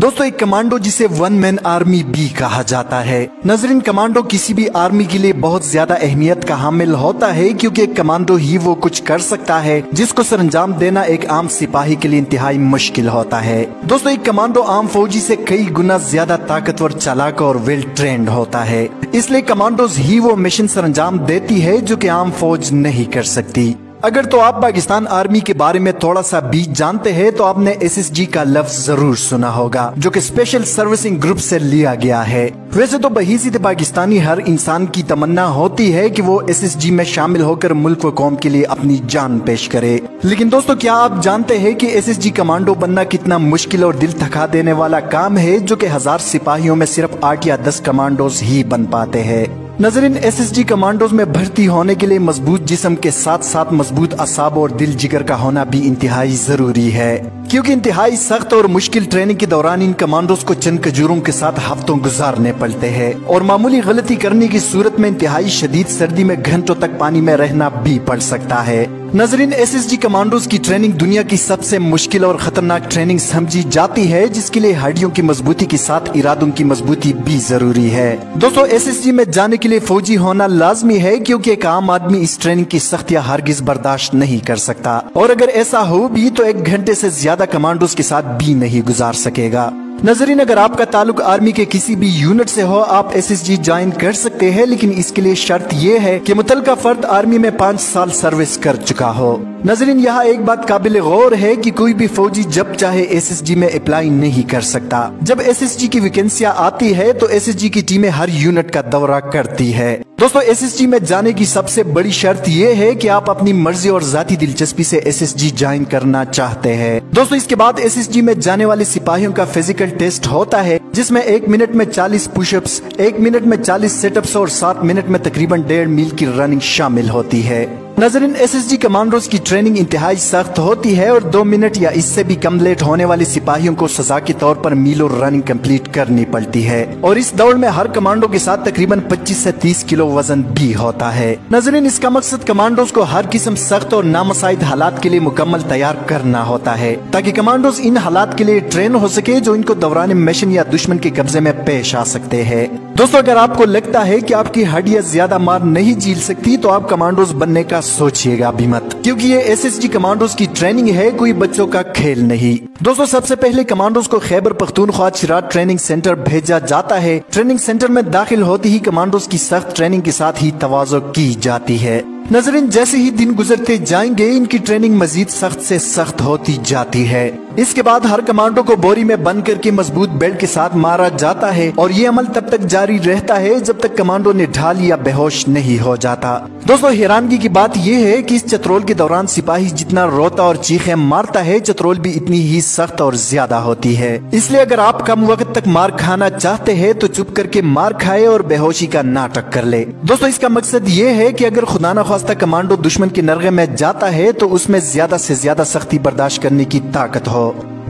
दोस्तों एक कमांडो जिसे वन मैन आर्मी भी कहा जाता है। नजरीन, कमांडो किसी भी आर्मी के लिए बहुत ज्यादा अहमियत का हामिल होता है क्योंकि एक कमांडो ही वो कुछ कर सकता है जिसको सरंजाम देना एक आम सिपाही के लिए इंतहाई मुश्किल होता है। दोस्तों एक कमांडो आम फौजी से कई गुना ज्यादा ताकतवर, चालाक और वेल ट्रेंड होता है, इसलिए कमांडोज ही वो मिशन सरंजाम देती है जो कि आम फौज नहीं कर सकती। अगर तो आप पाकिस्तान आर्मी के बारे में थोड़ा सा भी जानते हैं तो आपने SSG का लफ्ज जरूर सुना होगा जो कि स्पेशल सर्विसिंग ग्रुप से लिया गया है। वैसे तो बहीसीत पाकिस्तानी हर इंसान की तमन्ना होती है कि वो SSG में शामिल होकर मुल्क व कौम के लिए अपनी जान पेश करे, लेकिन दोस्तों क्या आप जानते हैं कि SSG कमांडो बनना कितना मुश्किल और दिल थका देने वाला काम है जो कि 1000 सिपाहियों में सिर्फ 8 या 10 कमांडोज ही बन पाते हैं। नजरीन, SSG कमांडोज में भर्ती होने के लिए मजबूत जिस्म के साथ साथ मजबूत असाब और दिल जिगर का होना भी इंतहाई जरूरी है, क्योंकि इंतहाई सख्त और मुश्किल ट्रेनिंग के दौरान इन कमांडोज को चंद खजूरों के साथ हफ्तों गुजारने पड़ते हैं और मामूली गलती करने की सूरत में इंतहाई शदीद सर्दी में घंटों तक पानी में रहना भी पड़ सकता है। नजरीन, SSG कमांडोज की ट्रेनिंग दुनिया की सबसे मुश्किल और खतरनाक ट्रेनिंग समझी जाती है, जिसके लिए हड्डियों की मजबूती के साथ इरादों की मजबूती भी जरूरी है। दोस्तों SSG में जाने के लिए फौजी होना लाजमी है क्योंकि एक आम आदमी इस ट्रेनिंग की सख्तियां हरगिज बर्दाश्त नहीं कर सकता और अगर ऐसा हो भी तो 1 घंटे से ज्यादा कमांडोज के साथ भी नहीं गुजार सकेगा। नजरीन, अगर आपका ताल्लुक आर्मी के किसी भी यूनिट से हो आप SSG ज्वाइन कर सकते हैं, लेकिन इसके लिए शर्त ये है कि मुतलका फर्द आर्मी में 5 साल सर्विस कर चुका हो। नजरीन, यहाँ एक बात काबिल गौर है कि कोई भी फौजी जब चाहे SSG में अप्लाई नहीं कर सकता। जब SSG की वैकेंसियां आती है तो SSG की टीमें हर यूनिट का दौरा करती है। दोस्तों SSG में जाने की सबसे बड़ी शर्त ये है कि आप अपनी मर्जी और जाती दिलचस्पी से SSG ज्वाइन करना चाहते हैं। दोस्तों इसके बाद SSG में जाने वाले सिपाहियों का फिजिकल टेस्ट होता है जिसमें 1 मिनट में 40 पुशअप्स, 1 मिनट में 40 सेटअप्स और 7 मिनट में तकरीबन 1.5 मील की रनिंग शामिल होती है। नजरीन, SSG कमांडोज की ट्रेनिंग इंतहाई सख्त होती है और 2 मिनट या इससे भी कम लेट होने वाले सिपाहियों को सजा के तौर पर मीलों रनिंग कंप्लीट करनी पड़ती है और इस दौड़ में हर कमांडो के साथ तकरीबन 25 से 30 किलो वजन भी होता है। नजरीन, इसका मकसद कमांडोज को हर किस्म सख्त और नामुसाइद हालात के लिए मुकम्मल तैयार करना होता है ताकि कमांडोज इन हालात के लिए ट्रेन हो सके जो इनको दौरान मिशन या दुश्मन के कब्जे में पेश आ सकते हैं। दोस्तों अगर आपको लगता है कि आपकी हड्डियां ज्यादा मार नहीं झेल सकती तो आप कमांडोज बनने का सोचिएगा भी मत, क्योंकि ये SSG कमांडोज की ट्रेनिंग है, कोई बच्चों का खेल नहीं। दोस्तों सबसे पहले कमांडोज को खैबर पख्तूनख्वा चिराग ट्रेनिंग सेंटर भेजा जाता है। ट्रेनिंग सेंटर में दाखिल होते ही कमांडोज की सख्त ट्रेनिंग के साथ ही तवाज़ो की जाती है। नजरीन, जैसे ही दिन गुजरते जाएंगे इनकी ट्रेनिंग मजीद सख्त से सख्त होती जाती है। इसके बाद हर कमांडो को बोरी में बंद करके मजबूत बेल्ट के साथ मारा जाता है और ये अमल तब तक जारी रहता है जब तक कमांडो निढाल या बेहोश नहीं हो जाता। दोस्तों हैरानगी की बात यह है कि इस चतरोल के दौरान सिपाही जितना रोता और चीखें मारता है, चतरोल भी इतनी ही सख्त और ज्यादा होती है। इसलिए अगर आप कम वक्त तक मार खाना चाहते हैं तो चुप करके मार खाए और बेहोशी का नाटक कर ले। दोस्तों इसका मकसद ये है कि अगर खुदा न खास्ता कमांडो दुश्मन के नरगे में जाता है तो उसमें ज्यादा से ज्यादा सख्ती बर्दाश्त करने की ताकत हो।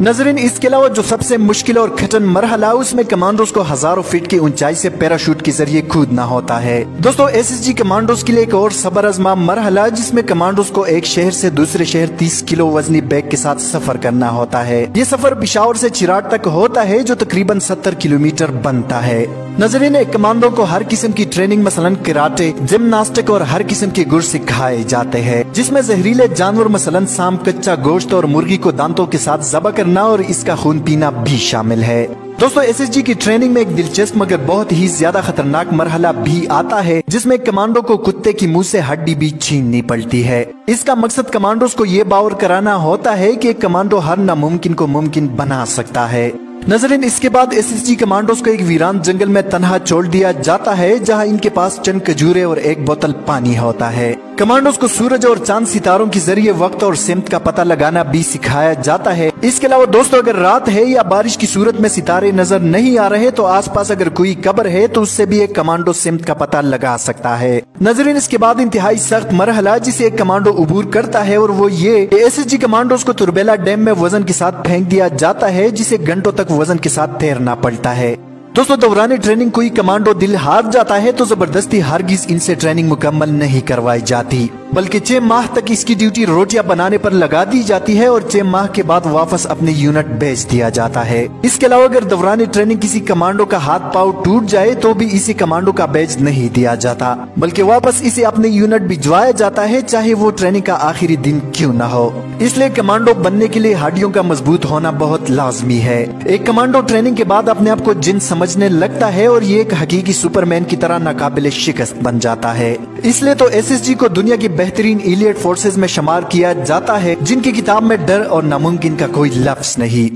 नजरीन, इसके अलावा जो सबसे मुश्किल और कठिन मरहला उसमें कमांडोज को हजारों फीट की ऊंचाई से पैराशूट के जरिए कूदना होता है। दोस्तों SSG कमांडोज के लिए एक और सबर आजमा मरहला जिसमें कमांडोज को एक शहर से दूसरे शहर 30 किलो वजनी बैग के साथ सफर करना होता है। ये सफर पिशावर से चिराग तक होता है जो तकरीबन 70 किलोमीटर बनता है। नजरीन, एक कमांडो को हर किस्म की ट्रेनिंग मसलन कराटे, जिम्नास्टिक और हर किस्म के गुर सिखाए जाते हैं जिसमें जहरीले जानवर मसलन सांप, कच्चा गोश्त और मुर्गी को दांतों के साथ ज़बह करना और इसका खून पीना भी शामिल है। दोस्तों SSG की ट्रेनिंग में एक दिलचस्प मगर बहुत ही ज्यादा खतरनाक मरहला भी आता है जिसमें कमांडो को कुत्ते की मुंह से हड्डी भी छीननी पड़ती है। इसका मकसद कमांडोज को ये बावर कराना होता है कि एक कमांडो हर नामुमकिन को मुमकिन बना सकता है। नजरीन, इसके बाद SSG कमांडोज को एक वीरान जंगल में तन्हा छोड़ दिया जाता है जहां इनके पास चंद खजूरें और 1 बोतल पानी होता है। कमांडोज को सूरज और चांद सितारों के जरिए वक्त और सिमत का पता लगाना भी सिखाया जाता है। इसके अलावा दोस्तों अगर रात है या बारिश की सूरत में सितारे नजर नहीं आ रहे तो आसपास अगर कोई कब्र है तो उससे भी एक कमांडो सिमत का पता लगा सकता है। नजरीन, इसके बाद इंतहाई सख्त मरहला जिसे एक कमांडो अबूर करता है और वो ये SSG कमांडोज को तुरबेला डैम में वजन के साथ फेंक दिया जाता है जिसे घंटों तक वजन के साथ तैरना पड़ता है। दोस्तों दौरान ट्रेनिंग कोई कमांडो दिल हार जाता है तो जबरदस्ती हरगिज इनसे ट्रेनिंग मुकम्मल नहीं करवाई जाती, बल्कि 6 माह तक इसकी ड्यूटी रोटियां बनाने पर लगा दी जाती है और 6 माह के बाद वापस अपने यूनिट भेज दिया जाता है। इसके अलावा अगर दौरान ट्रेनिंग किसी कमांडो का हाथ पांव टूट जाए तो भी इसी कमांडो का बैज नहीं दिया जाता, बल्कि वापस इसे अपने यूनिट भिजवाया जाता है, चाहे वो ट्रेनिंग का आखिरी दिन क्यों न हो। इसलिए कमांडो बनने के लिए हड्डियों का मजबूत होना बहुत लाजमी है। एक कमांडो ट्रेनिंग के बाद अपने आप को जिन समझने लगता है और ये एक हकीकी सुपरमैन की तरह नाकाबिले शिकस्त बन जाता है। इसलिए तो एसएसजी को दुनिया की बेहतरीन एलिट फोर्सेज में शुमार किया जाता है, जिनकी किताब में डर और नामुमकिन का कोई लफ्ज नहीं।